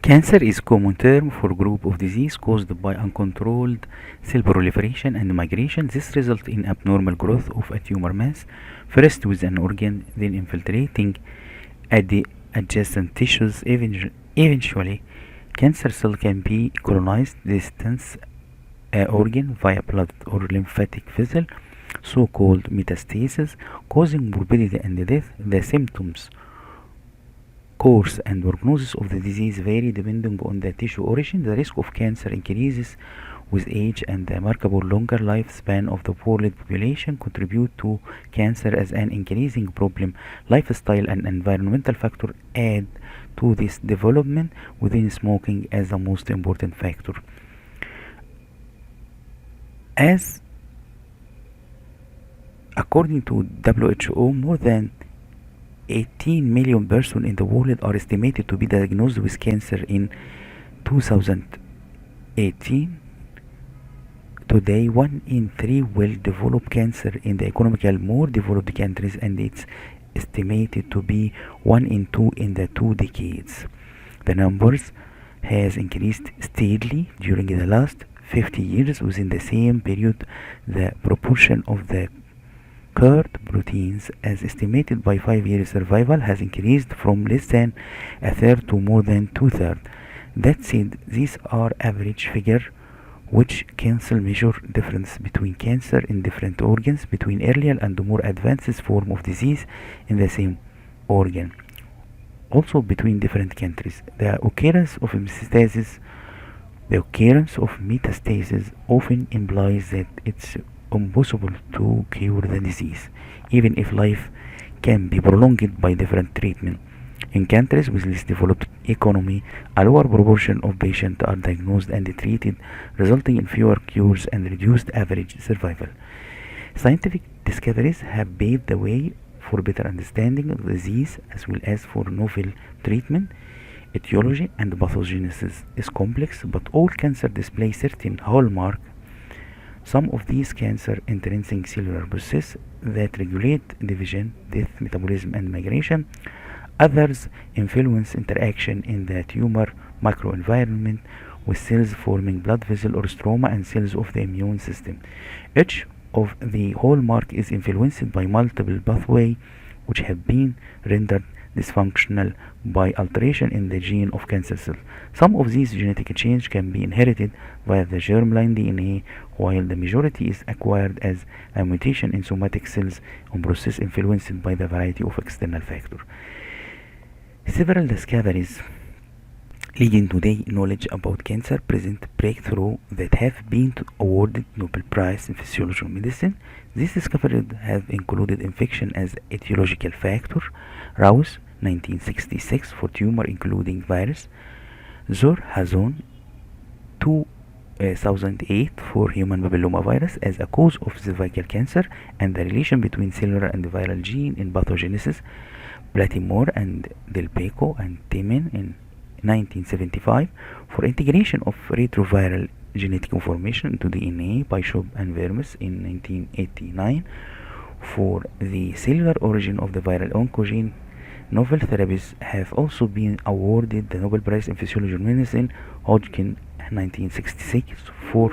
Cancer is a common term for a group of disease caused by uncontrolled cell proliferation and migration. This results in abnormal growth of a tumor mass, first with an organ, then infiltrating at the adjacent tissues. Eventually, cancer cell can be colonized distant organ via blood or lymphatic vessel, so-called metastasis, causing morbidity and death. The symptoms, course, and prognosis of the disease vary depending on the tissue origin. The risk of cancer increases with age, and the remarkable longer lifespan of the world population contribute to cancer as an increasing problem. Lifestyle and environmental factor add to this development, within smoking as the most important factor. As according to WHO, more than 18 million persons in the world are estimated to be diagnosed with cancer in 2018. Today, 1 in 3 will develop cancer in the economically more developed countries, and it's estimated to be 1 in 2 in the 2 decades. The numbers has increased steadily during the last 50 years. Within the same period, the proportion of the cured proteins, as estimated by 5 year survival, has increased from less than a third to more than two-thirds. That said, these are average figures which cancel measure difference between cancer in different organs, between earlier and more advanced form of disease in the same organ, also between different countries. The occurrence of metastasis often implies that it's impossible to cure the disease, even if life can be prolonged by different treatment. In countries with less developed economy, a lower proportion of patients are diagnosed and treated, resulting in fewer cures and reduced average survival. Scientific discoveries have paved the way for better understanding of the disease as well as for novel treatment. Etiology and pathogenesis is complex, but all cancer display certain hallmarks. Some of these cancer intrinsic cellular processes that regulate division, death, metabolism, and migration. Others influence interaction in the tumor microenvironment with cells forming blood vessel or stroma and cells of the immune system. Each of the hallmark is influenced by multiple pathways which have been rendered dysfunctional by alteration in the gene of cancer cells. Some of these genetic change can be inherited via the germline DNA, while the majority is acquired as a mutation in somatic cells and process influenced by the variety of external factors. Several discoveries leading today knowledge about cancer present breakthrough that have been awarded Nobel Prize in Physiology or Medicine. These discoveries have included infection as etiological factor, Rouse 1966 for tumor including virus, Zor Hazon 2008 for human papillomavirus as a cause of cervical cancer, and the relation between cellular and viral gene in pathogenesis, Blatimore and Delpeco and Temin in 1975 for integration of retroviral genetic information into DNA by Schob and Vermes in 1989 for the cellular origin of the viral oncogene. Novel therapies have also been awarded the Nobel Prize in Physiology or Medicine, Hodgkin 1966 for